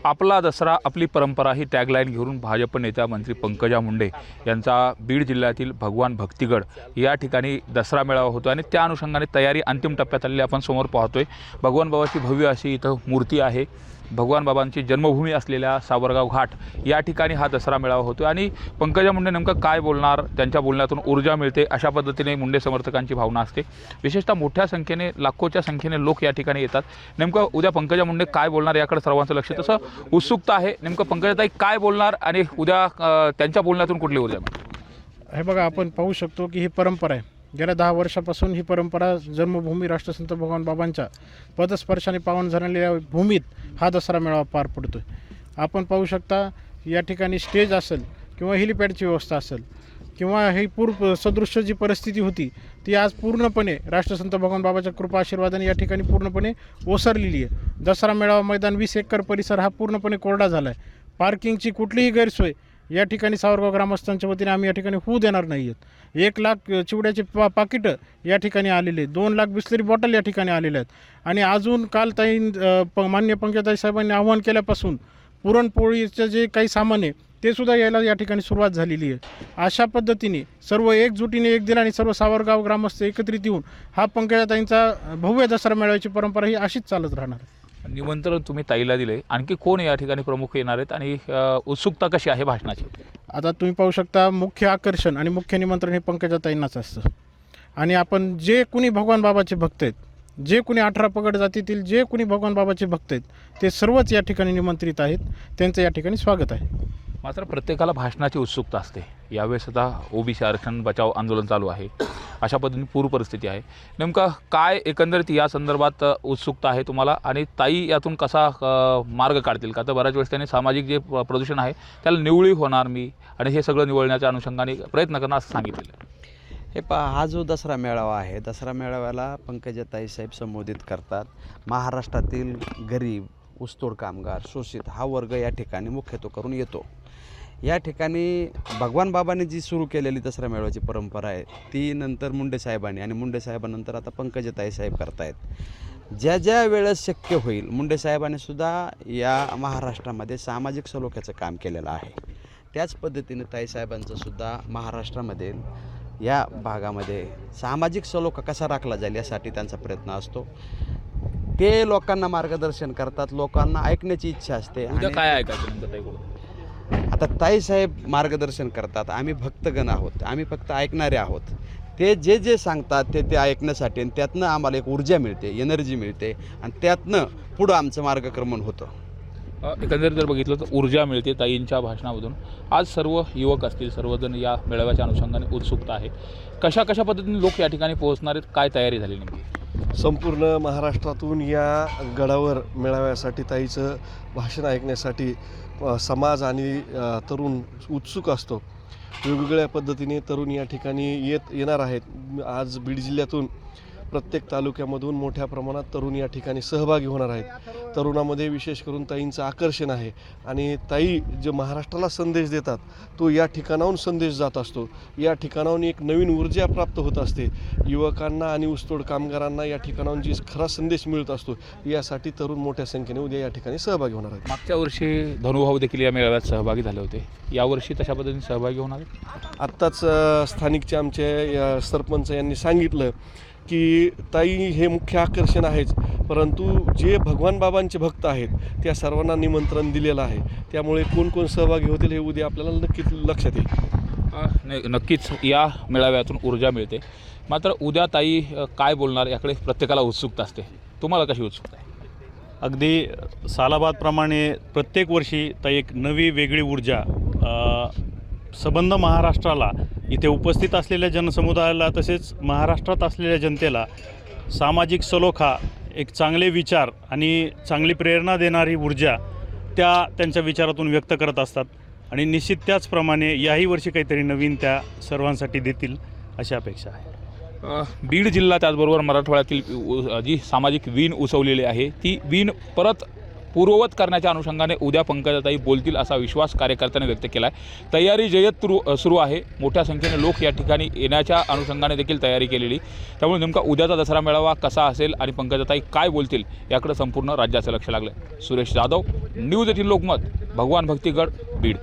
आपला दसरा आपली परंपरा ही टॅगलाईन घेऊन भाजप नेत्या मंत्री पंकजा मुंडे यांचा बीड जिल्ह्यातील भगवान भक्तिगड या ठिकाणी दसरा मेळावा होतो आणि त्या अनुषंगाने तयारी अंतिम टप्प्यात आलेली आपण समोर पाहतोय। भगवान बाबाची भव्य अशी इथं मूर्ती आहे। भगवान बाबांची जन्मभूमी असलेल्या सावरगाव घाट या ठिकाणी हा दसरा मेळावा होतो आणि पंकजा मुंडे नेमकं काय बोलणार, त्यांच्या बोलण्यातून ऊर्जा मिळते अशा पद्धतीने मुंडे समर्थकांची भावना असते। विशेषतः मोठ्या संख्येने लाखोच्या संख्येने लोक या ठिकाणी येतात। नेमकं उद्या पंकजा मुंडे काय बोलणार याकडे सर्वांचं लक्ष तसं उत्सुकता आहे। नेमकं पंकजाताई काय बोलणार आणि उद्या त्यांच्या बोलण्यातून कुठली ऊर्जा मिळते? हे बघा, आपण पाहू शकतो की ही परंपरा आहे। गेल्या 10 वर्षापासून ही परंपरा जन्मभूमी राष्ट्रसंत भगवान बाबांच्या पदस्पर्शाने पावन झालेल्या भूमीत हा दसरा मेळावा पार पडतो। आपण पाहू शकता या ठिकाणी स्टेज असेल किंवा हेलिपॅडची व्यवस्था असेल किंवा ही पूर्व सदृश्य जी परिस्थिती होती ती आज पूर्णपणे राष्ट्रसंत भगवान बाबाच्या कृपा आशीर्वादाने या ठिकाणी पूर्णपणे ओसरलेली आहे। दसरा मेळावा मैदान 20 एकर परिसर हा पूर्णपणे कोरडा झाला आहे। पार्किंगची कुठलीही गैरसोय या ठिकाणी सावरगाव ग्रामस्थांच्या वतीने आम्ही या ठिकाणी होऊ देणार नाही आहेत। 1 लाख चिवड्याचे पाकिटं या ठिकाणी आलेले, 2 लाख बिस्लरी बॉटल या ठिकाणी आलेल्या आहेत आणि अजून काल माननीय पंकजाताई साहेबांनी आवाहन केल्यापासून पुरणपोळीचं जे काही सामान आहे ते सुद्धा यायला या ठिकाणी सुरुवात झालेली आहे। अशा पद्धतीने सर्व एकजुटीने एक दिलाने सर्व सावरगाव ग्रामस्थ एकत्रित येऊन हा पंकजाताईंचा भव्य दसरा मेळाव्याची परंपरा ही अशीच चालत राहणार आहे। निमंत्रण तुम्ही ताईला दिले, आणखी कोण या ठिकाणी प्रमुख येणार आहेत आणि उत्सुकता कशी आहे भाषणाची? आता तुम्ही पाहू शकता मुख्य आकर्षण आणि मुख्य निमंत्रण हे पंकजाताईंनाच असतं आणि आपण जे कुणी भगवान बाबाचे भक्त आहेत, जे कुणी 18 पगड जातीतील जे कुणी भगवान बाबाचे भक्त आहेत ते सर्वच या ठिकाणी निमंत्रित आहेत। त्यांचं या ठिकाणी स्वागत आहे। मात्र प्रत्येकाला भाषणाची उत्सुकता असते। यावेळेस आता ओबीसी आरक्षण बचाव आंदोलन चालू आहे, अशा पद्धतीने पूर परिस्थिती आहे। नेमकं काय एकंदरीत या संदर्भात उत्सुकता आहे तुम्हाला आणि ताई यातून कसा मार्ग काढतील का? तर बऱ्याच वेळेस त्यांनी सामाजिक जे प्रदूषण आहे त्याला निवळी होणार मी आणि हे सगळं निवळण्याच्या अनुषंगाने प्रयत्न करणार असं सांगितलेलं। हे पहा, हा जो दसरा मेळावा आहे, दसरा मेळाव्याला पंकजाताई साहेब संबोधित करतात। महाराष्ट्रातील गरीब, ऊसतोड कामगार, शोषित हा वर्ग या ठिकाणी मुख्यत्वे करून येतो। या ठिकाणी भगवान बाबांनी जी सुरू केलेली दसरा मेळाव्याची परंपरा आहे ती नंतर मुंडे साहेबांनी आणि मुंडे साहेबांनंतर आता पंकजाताई साहेब करतायत। ज्या वेळेस शक्य होईल मुंडे साहेबांनी सुद्धा या महाराष्ट्रामध्ये सामाजिक सलोख्याचं काम केलेलं आहे। त्याच पद्धतीने ताईसाहेबांचं सुद्धा महाराष्ट्रामध्ये या भागामध्ये सामाजिक सलोखा कसा राखला जाईल यासाठी त्यांचा प्रयत्न असतो। ते लोकांना मार्गदर्शन करतात, लोकांना ऐकण्याची इच्छा असते। उद्या काय ऐकायचं ताईकडून? आता ताईसाहेब मार्गदर्शन करतात, आम्ही भक्तगण आहोत, आम्ही फक्त ऐकणारे आहोत। ते जे सांगतात ते ऐकण्यासाठी आणि त्यातनं आम्हाला एक ऊर्जा मिळते, एनर्जी मिळते आणि त्यातनं पुढं आमचं मार्गक्रमण होतं। एकंदरीत जर बघितलं तर ऊर्जा मिळते ताईंच्या भाषणामधून। आज सर्व युवक असतील, सर्वजण या मेळाव्याच्या अनुषंगाने उत्सुकता आहे। कशा पद्धतीने लोक या ठिकाणी पोहोचणार आहेत, काय तयारी झाली नेमकी? संपूर्ण महाराष्ट्रातून या गडावर मेळाव्यासाठी ताईचं भाषण ऐकण्यासाठी समाज आणि तरुण उत्सुक असतो। वेगवेगळ्या पद्धतीने तरुण या ठिकाणी येणार आहेत। आज बीड जिल्ह्यातून प्रत्येक तालुक्यामधून मोठ्या प्रमाणात तरुण या ठिकाणी सहभागी होणार आहेत। तरुणामध्ये विशेष करून ताईंचं आकर्षण आहे आणि ताई जे महाराष्ट्राला संदेश देतात तो या ठिकाणाहून संदेश जात असतो। या ठिकाणाहून एक नवीन ऊर्जा प्राप्त होत असते युवकांना आणि ऊसतोड कामगारांना। या ठिकाणाहून जी खरा संदेश मिळत असतो यासाठी तरुण मोठ्या संख्येने उद्या या ठिकाणी सहभागी होणार आहेत। मागच्या वर्षी धनुभाऊ देखील या मेळाव्यात सहभागी झाले होते, यावर्षी तशा पद्धतीने सहभागी होणार आहेत? आत्ताच स्थानिकचे आमचे सरपंच यांनी सांगितलं की ताई हे मुख्य आकर्षण आहेच, परंतु जे भगवान बाबांचे भक्त आहेत त्या सर्वांना निमंत्रण दिलेलं आहे। त्यामुळे कोण सहभागी होतील हे उद्या आपल्याला नक्कीच लक्षात येईल। नक्कीच या मेळाव्यातून ऊर्जा मिळते। मात्र उद्या ताई काय बोलणार याकडे प्रत्येकाला उत्सुकता असते। तुम्हाला कशी उत्सुकता आहे? अगदी सालाबादप्रमाणे प्रत्येक वर्षी ताई एक नवी वेगळी ऊर्जा संबंध महाराष्ट्राला, इथे उपस्थित असलेल्या जनसमुदायाला तसेच महाराष्ट्रात असलेल्या जनतेला सामाजिक सलोखा, एक चांगले विचार आणि चांगली प्रेरणा देणारी ऊर्जा त्यांच्या विचारातून व्यक्त करत असतात आणि निश्चित त्याचप्रमाणे याही वर्षी काहीतरी नवीन त्या सर्वांसाठी देतील अशी अपेक्षा आहे। बीड जिल्हा त्याचबरोबर मराठवाड्यातील जी सामाजिक वीण उसवलेली आहे ती वीण परत पूर्ववत करण्याच्या अनुषंगाने उद्या पंकजाताई बोलतील असा विश्वास कार्यकर्त्यांनी व्यक्त केला आहे. तयारी जय्यत सुरू आहे. मोठ्या संख्येने लोक या ठिकाणी येण्याच्या अनुषंगाने देखील तयारी केलेली. त्यामुळे नेमका उद्याचा दसरा मेळावा कसा असेल आणि पंकजाताई काय बोलतील याकडे संपूर्ण राज्याचं लक्ष लागलं आहे. सुरेश जाधव, न्यूज 18 लोकमत, भगवान भक्तिगड, बीड.